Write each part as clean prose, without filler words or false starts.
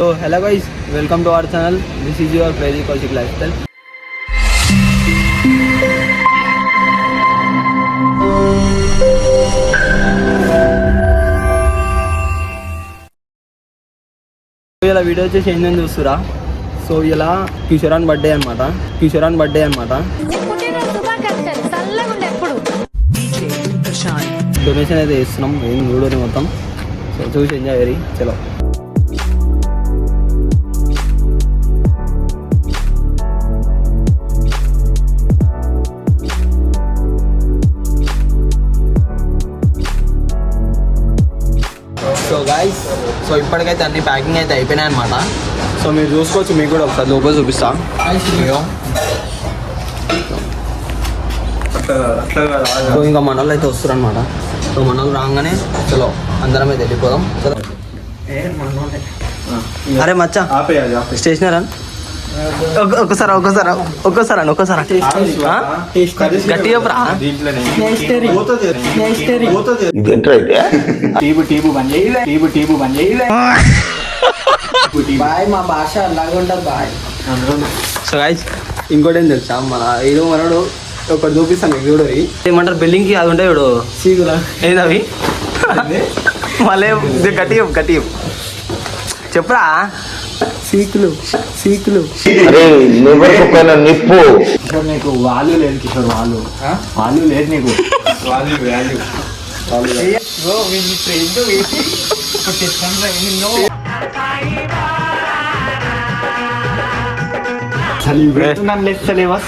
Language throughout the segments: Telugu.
So hello guys, welcome to our channel. This is your crazy Kaushik lifestyle. ఇలా వీడియో వచ్చేసి ఏంటని చూస్తురా. సో ఇలా కిషోరాన్ బర్త్డే అనమాట. డొనేషన్ అయితే చేస్తున్నాం ఏం వీడియోని మొత్తం. సో చూసి ఎంజాయ్ చేయాలి. చలో సో గాయ్స్, సో ఇప్పటికైతే అన్ని ప్యాకింగ్ అయితే అయిపోయినాయి అనమాట. సో మీరు చూసుకోవచ్చు, మీకు కూడా ఒకసారి లోపల చూపిస్తా. సో ఇంకా మన వాళ్ళు అయితే వస్తారు అనమాట. సో మన వాళ్ళు రాగానే చలో అందరం అయితే వెళ్ళిపోదాం. చలో అరే మచ్చా స్టేషనరీ అని ఒక్కసారి గట్టిగా బాయ్, మా భాష అలాగే ఉంటుంది బాయ్. సో గైస్, ఇంకోటి ఏం తెలుసా, మన ఏదో మనోడు ఒకటి చూపిస్తాను మీకు. చూడు ఏమంటారు బిల్డింగ్ కి అది ఉంటాయి చూడు, సీకులా ఏంది అవి మళ్ళీ గట్టి చెప్పురా. సీకులు నీకు వాల్యూ లేదు కిషోర్, వాల్యూ లేదు నీకు. చలి పెడుతున్నాను లేస్తలేవా,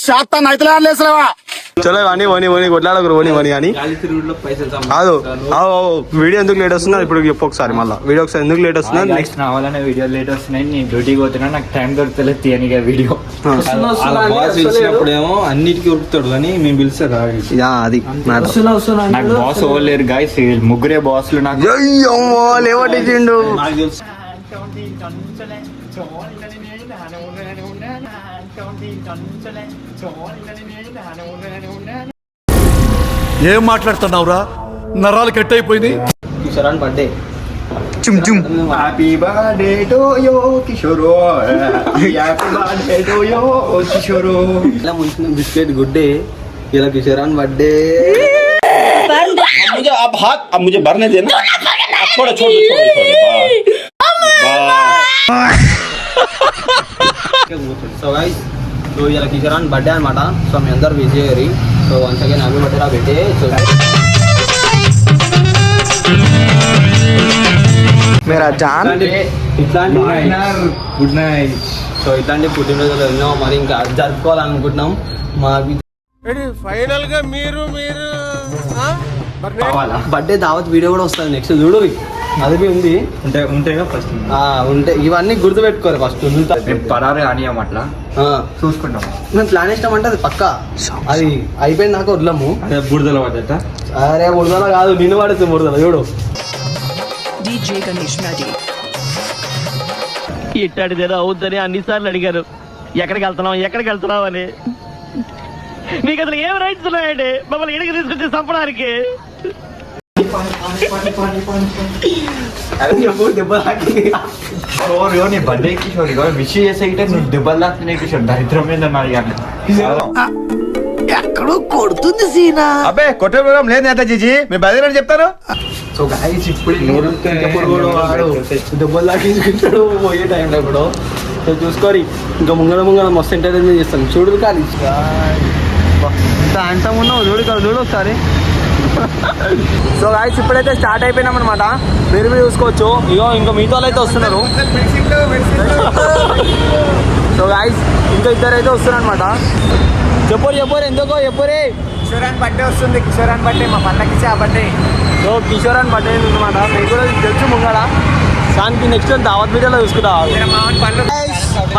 శాతం అయితే లేస్తలేవా. చలో అని కొట్లాడకరు అని కాదు. వీడియో ఎందుకు లేట్ వస్తున్నా ఇప్పుడు చెప్పు ఒకసారి. మళ్ళీ వీడియో ఒకసారి ఎందుకు లేట్ వస్తున్నా, నెక్స్ట్ రావాలనే వీడియో లేట్ వస్తున్నాయి. నేను డ్యూటీకి పోతున్నా, నాకు టైం దొరకలేదు తీయనిగా వీడియో. పిలిచినప్పుడేమో అన్నిటికీ ఉరుకుతాడు కానీ మేము పిలిచారు అది. నాకు బాస్ ఓలేరు గాయస్, ముగ్గురే బాస్లు నాకు. లేవటిండు ఏం మాట్లాడుతున్నావురా, నరాలు కట్ అయిపోయింది. కిషోరాన్ birthday. Happy birthday to you కిషోరో, హ్యాపీ బర్త్డే టు యు కిషోరో. ఇలా ముంచిన బిస్కెట్ గుడ్డే. ఇలా కిషోరాన్ బర్త్డే. अब मुझे भरने देना. छोड़. సో గైస్, సో ఇలా కిషోరాన్ బర్త్డే అనమాట. సో మీ అందరు విష్ చేయరు. So once again happy birthday రా బెట్టే. ఇట్లాంటి గుడ్ నైట్. సో ఇట్లాంటి పుట్టినరోజులు ఎన్నో మరి ఇంకా జరుపుకోవాలనుకుంటున్నాం. మా ఫైనల్ గా మీరు బర్త్డే దావత్ వీడియో కూడా వస్తుంది నెక్స్ట్. చూడు అది ఉంది ఉంటేగా ఫస్ట్ ఉంటే ఇవన్నీ గుర్తు పెట్టుకోరు ఫస్ట్. పరారు కానియం అట్లా చూసుకుంటాం. మేము ప్లాన్ ఇస్తామంటే అది పక్క, అది అయిపోయింది దాకా వదలము. అదే బురదల పడ్డట. అరే బురదల కాదు, నిన్ను పడుతుంది బురదల. చూడు ఇట్టాడిదేదో అవుద్దని అన్నిసార్లు అడిగారు, ఎక్కడికి వెళ్తున్నావు అని. మీకు అసలు ఏం రైట్స్ ఉన్నాయండి మమ్మల్ని ఎడికి తీసుకొచ్చి చంపడానికి? నీ బర్త్డే కిషోర్ విష్ చేసే నువ్వు దెబ్బలు తాకుతున్నాయి కిషోర్. దరిద్రం మీద ఎక్కడో కొడుతుంది సీనా. అబ్బే కొట్టే ప్రోగ్రాం లేదు నేతాజీ, మీ బదిలీ చెప్తాను. సో గైస్, ఇప్పుడు దెబ్బలు తాకించుకుంటాడు పోయే టైంలో కూడా. సో చూసుకోరి, ఇంకా ముంగడ మస్తు ఎంటర్టైన్మెంట్ చేస్తాను. చూడు కానీ ఇంత హ్యాండ్సమ్ ఉన్నావు. చూడు ఒకసారి. సో గాయస్, ఇప్పుడైతే స్టార్ట్ అయిపోయినాం అనమాట. మీరు చూసుకోవచ్చు. ఇగో ఇంకా మిగతా అయితే వస్తున్నారు. సో గాయస్, ఇంకా ఇద్దరు అయితే వస్తున్నారు అనమాట. చెప్పరు ఎందుకో చెప్పరే. కిషోరాన్ బర్త్డే వస్తుంది. కిషోరాన్ బర్త్డే మా పండగకి ఆ బర్త్డే. సో కిషోరాన్ బర్త్డే అనమాట. మీకు కూడా తెలుసు ముంగడ. దానికి నెక్స్ట్ దావత్ వీడియోలో చూసుకుంటా.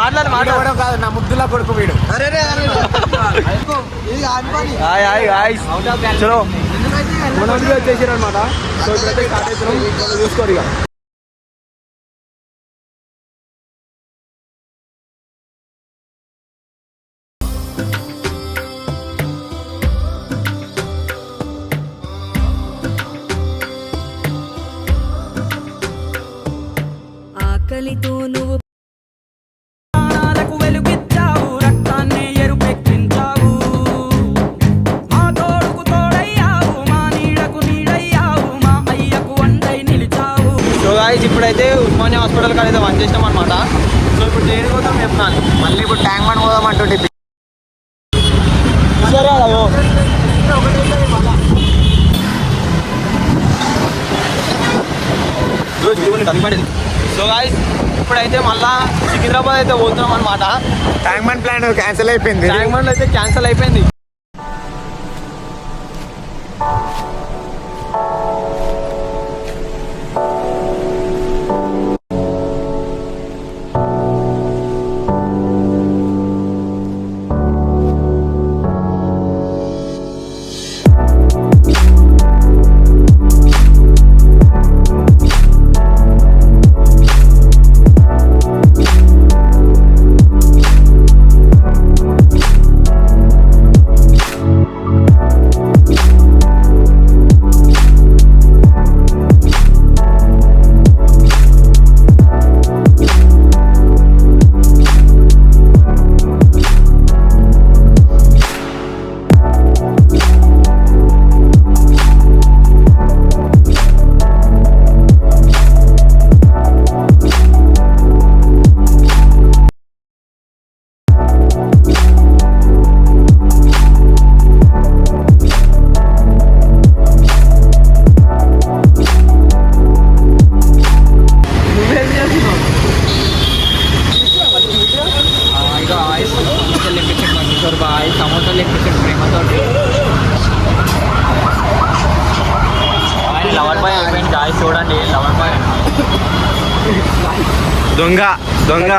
మాట్లాడు కాదు, నా ముద్దులా కొడుకు వీడు. చలో మనం వచ్చేసారు అనమాట. సో ఇప్పుడైతే స్టార్ట్ అవుతున్నాం. చూసుకోరు ఇక. ఆకలితో నువ్వు వెలుగిచ్చావు రక్తాన్ని ఎరుపెక్కించావు మా తోడుకు తోడయ్యావు మా నీడకు నీడయ్యావు మా అయ్యకు వండై నిలిచావు. సో గాయ్స్ ఇప్పుడైతే ఉస్మానియా హాస్పిటల్ కాడ అయితే వన్ చేసినాం అనమాట. సో ఇప్పుడు దేని కోసం చెప్తున్నాను, మళ్ళీ ఇప్పుడు ట్యాంక్ బండ్ పోదాం అంటుంటే సో గాయ్స్ ఇప్పుడైతే మళ్ళా సికింద్రాబాద్ అయితే పోతున్నాం అనమాట. ట్యాంక్ బండ్ ప్లాన్ క్యాన్సిల్ అయిపోయింది. ట్యాంక్ బండ్ అయితే క్యాన్సిల్ అయిపోయింది. చూడండి దొంగ దొంగ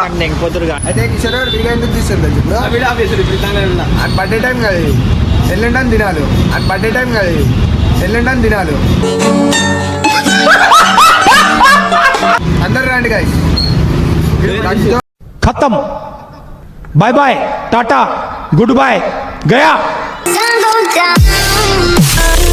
అయితే కిషోర్ గారు వీడియో ఎందుకు తీస్తుంది ఇప్పుడు అది బర్త్డే టైం కదా ఇది. ఎల్లుండి అని తినాలి. అది బర్త్డే టైం కదా ఇది. ఎల్లుండి అని తినాలి. అందరు రండి గాయస్. खत्म bye bye tata goodbye गया Sun goes down.